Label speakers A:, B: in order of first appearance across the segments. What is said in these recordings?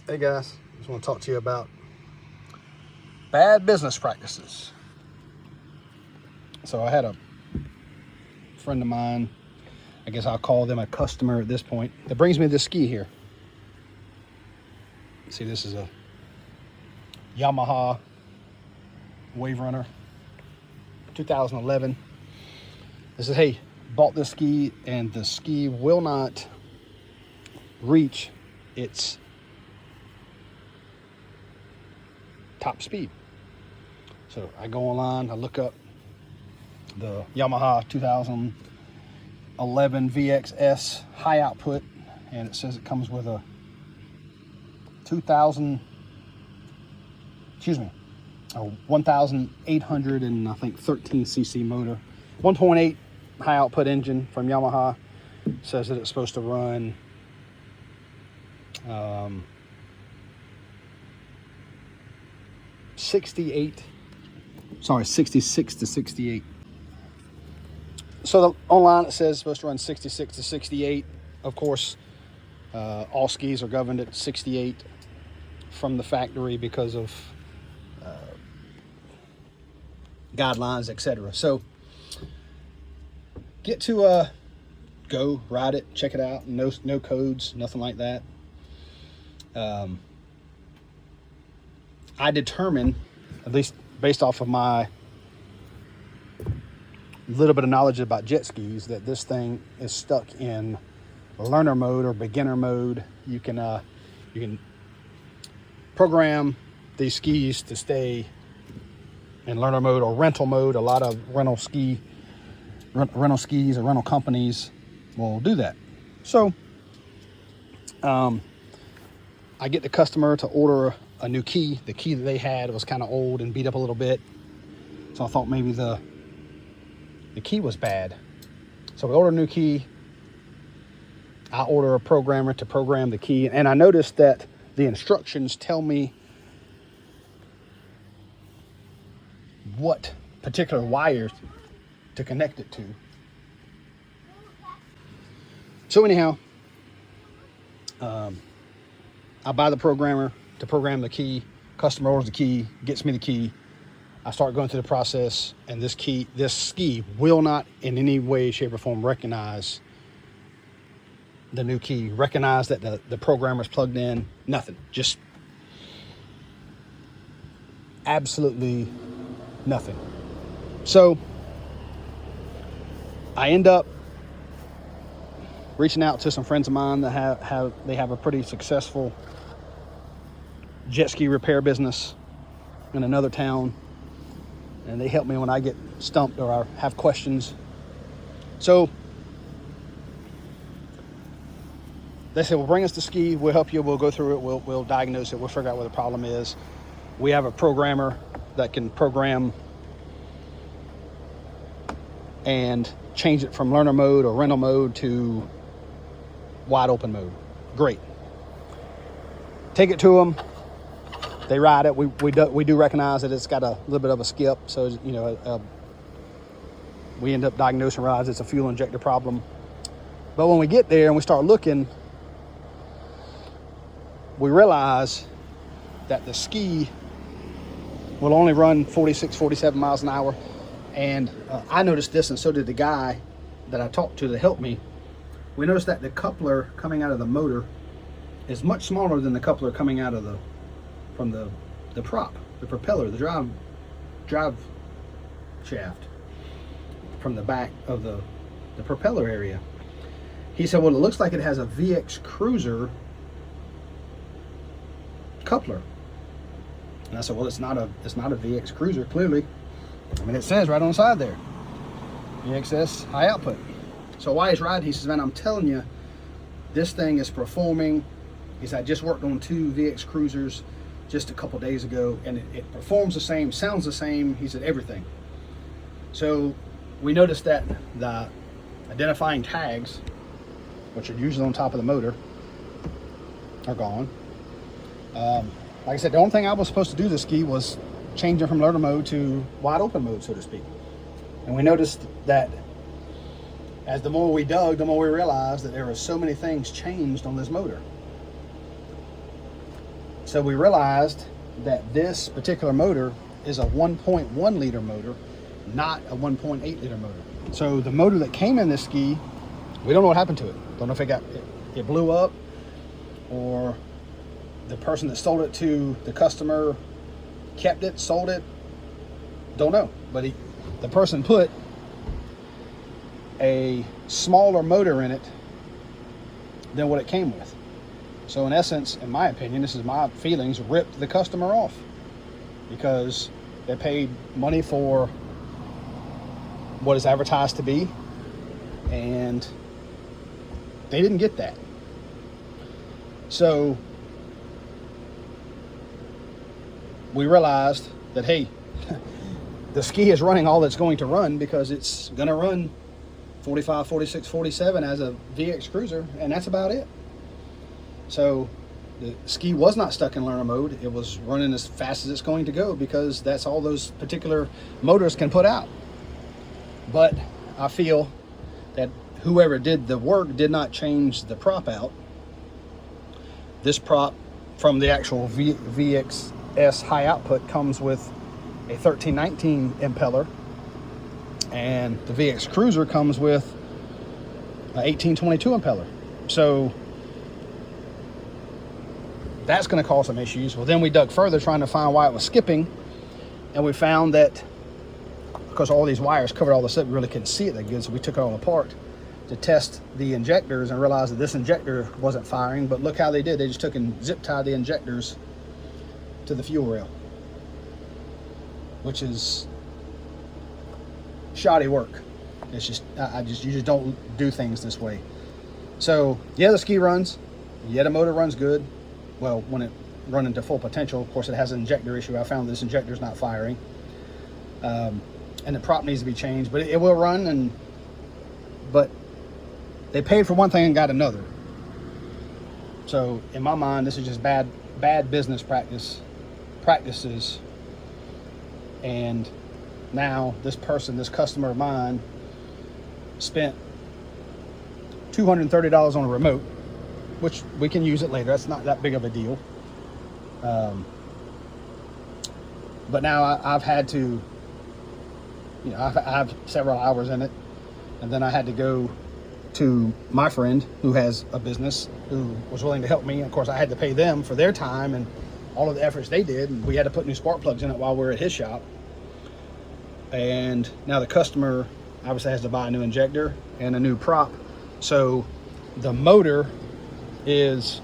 A: Hey guys, just want to talk to you about bad business practices. So I had a friend of mine, I guess I'll call them a customer at this point, that brings me this ski here. See, this is a Yamaha Wave Runner 2011. They said, hey, bought this ski and the ski will not reach its top speed. So I go online, I look up the Yamaha 2011 VXS high output, and it says it comes with a 1,800 and I think 13 cc motor, 1.8 high output engine from Yamaha. Says that it's supposed to run 66 to 68. So online it says it's supposed to run 66 to 68. Of course, all skis are governed at 68 from the factory because of guidelines, etc. So get to go ride it, check it out. No codes, nothing like that. I determined, at least based off of my little bit of knowledge about jet skis, that this thing is stuck in learner mode or beginner mode. You can program these skis to stay in learner mode or rental mode. A lot of rental skis or rental companies will do that. So I get the customer to order a new key. The key that they had was kind of old and beat up a little bit, so I thought maybe the key was bad. So we order a new key. I order a programmer to program the key, and I noticed that the instructions tell me what particular wires to connect it to. So anyhow, I buy the programmer to program the key. Customer orders the key, gets me the key. I start going through the process, and this ski will not in any way, shape, or form recognize the new key, recognize that the programmer's plugged in, nothing. Just absolutely nothing. So I end up reaching out to some friends of mine that have a pretty successful jet ski repair business in another town, and they help me when I get stumped or I have questions. So they said, well, bring us the ski, we'll help you, we'll go through it, we'll diagnose it, we'll figure out what the problem is. We have a programmer that can program and change it from learner mode or rental mode to wide open mode. Great. Take it to them. They ride it. We do recognize that it's got a little bit of a skip, so we end up diagnosing, realize it's a fuel injector problem. But when we get there and we start looking, we realize that the ski will only run 46, 47 miles an hour. And I noticed this, and so did the guy that I talked to help me. We noticed that the coupler coming out of the motor is much smaller than the coupler coming out of from the prop, the propeller, the drive shaft, from the back of the propeller area. He said, well, it looks like it has a VX Cruiser coupler. And I said, well, it's not a VX Cruiser, clearly. I mean, it says right on the side there, VXS high output. So while he's riding, he says, man, I'm telling you, this thing is performing. He said, I just worked on 2 VX Cruisers just a couple days ago, and it performs the same, sounds the same. He said, everything. So we noticed that the identifying tags, which are usually on top of the motor, are gone. Like I said, the only thing I was supposed to do this ski was change it from learner mode to wide open mode, so to speak. And we noticed that as the more we dug, the more we realized that there were so many things changed on this motor. So we realized that this particular motor is a 1.1 liter motor, not a 1.8 liter motor. So the motor that came in this ski, we don't know what happened to it. Don't know if it blew up, or the person that sold it to the customer kept it, sold it. Don't know. But the person put a smaller motor in it than what it came with. So in essence, in my opinion, this is my feelings, ripped the customer off, because they paid money for what is advertised to be, and they didn't get that. So we realized that, hey, the ski is running all that's going to run, because it's going to run 45, 46, 47 as a VX Cruiser, and that's about it. So the ski was not stuck in learner mode. It was running as fast as it's going to go, because that's all those particular motors can put out. But I feel that whoever did the work did not change the prop out. This prop from the actual VXS high output comes with a 1319 impeller, and the VX Cruiser comes with an 1822 impeller. So that's going to cause some issues. Well, then we dug further trying to find why it was skipping, and we found that because all these wires covered all this up, we really couldn't see it that good, so we took it all apart to test the injectors and realized that this injector wasn't firing. But look how they did. They just took and zip tied the injectors to the fuel rail, which is shoddy work. It's just, you just don't do things this way. So yeah, the ski runs. Yeah, the motor runs good. Well, when it running to full potential, of course, it has an injector issue. I found this injector is not firing, and the prop needs to be changed. But it will run. But they paid for one thing and got another. So in my mind, this is just bad business practices. And now this customer of mine, spent $230 on a remote, which we can use it later. That's not that big of a deal. But now I've had to, I have several hours in it, and then I had to go to my friend who has a business who was willing to help me. Of course, I had to pay them for their time and all of the efforts they did, and we had to put new spark plugs in it while we were at his shop. And now the customer obviously has to buy a new injector and a new prop. So the motor is,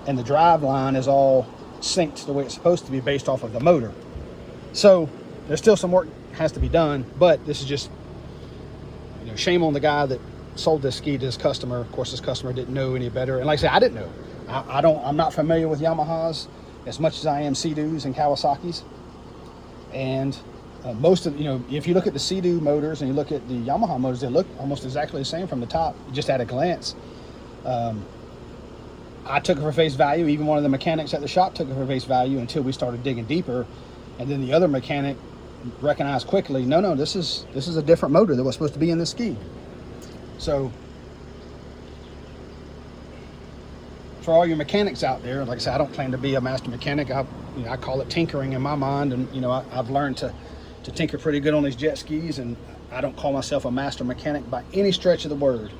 A: and the drive line is all synced the way it's supposed to be based off of the motor. So there's still some work has to be done, but this is just, shame on the guy that sold this ski to his customer. Of course, this customer didn't know any better. And like I said, I didn't know. I'm not familiar with Yamahas as much as I am Sea-Doos and Kawasaki's. And most of, if you look at the Sea-Doo motors and you look at the Yamaha motors, they look almost exactly the same from the top, just at a glance. I took it for face value. Even one of the mechanics at the shop took it for face value until we started digging deeper. And then the other mechanic recognized quickly, no, this is a different motor that was supposed to be in this ski. So for all your mechanics out there, like I said, I don't plan to be a master mechanic. I call it tinkering in my mind, and I've learned to tinker pretty good on these jet skis, and I don't call myself a master mechanic by any stretch of the word.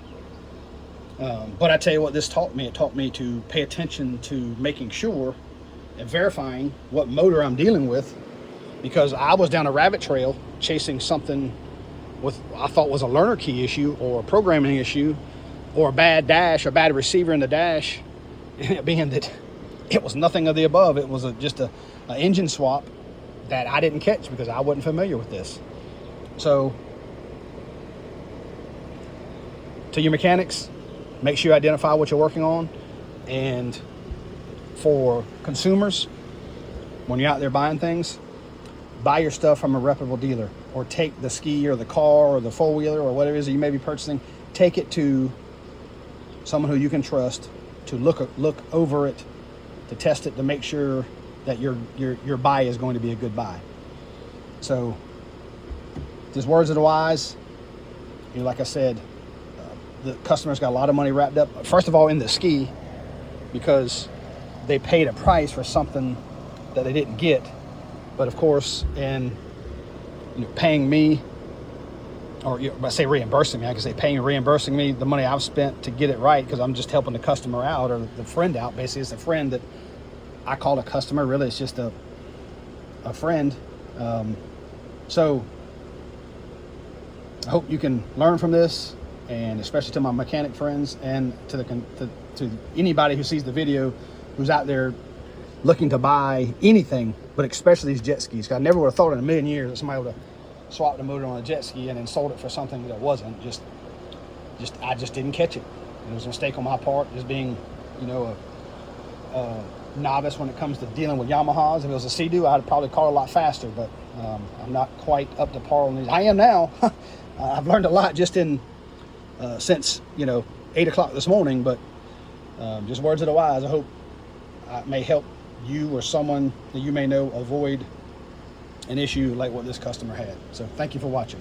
A: But I tell you what this taught me. It taught me to pay attention to making sure and verifying what motor I'm dealing with, because I was down a rabbit trail chasing something with I thought was a learner key issue or a programming issue or a bad dash, a bad receiver in the dash, and it being that it was nothing of the above. It was just an engine swap that I didn't catch because I wasn't familiar with this. So to your mechanics, make sure you identify what you're working on. And for consumers, when you're out there buying things, buy your stuff from a reputable dealer, or take the ski or the car or the four-wheeler or whatever it is that you may be purchasing, take it to someone who you can trust to look over it, to test it, to make sure that your buy is going to be a good buy. So just words of the wise. Like I said, the customer's got a lot of money wrapped up, first of all, in the ski, because they paid a price for something that they didn't get. But of course, in paying me, or I say reimbursing me, I can say reimbursing me the money I've spent to get it right, because I'm just helping the customer out, or the friend out. Basically, it's a friend that I call a customer. Really, it's just a friend. So I hope you can learn from this, and especially to my mechanic friends, and to anybody who sees the video who's out there looking to buy anything, but especially these jet skis. 'Cause I never would have thought in a million years that somebody would have swapped the motor on a jet ski and then sold it for something that wasn't. I just didn't catch it. It was a mistake on my part, just being, a novice when it comes to dealing with Yamahas. If it was a Sea-Doo, I'd probably call it a lot faster, but I'm not quite up to par on these. I am now. I've learned a lot just since 8 o'clock this morning, but just words of the wise. I hope I may help you or someone that you may know avoid an issue like what this customer had. So thank you for watching.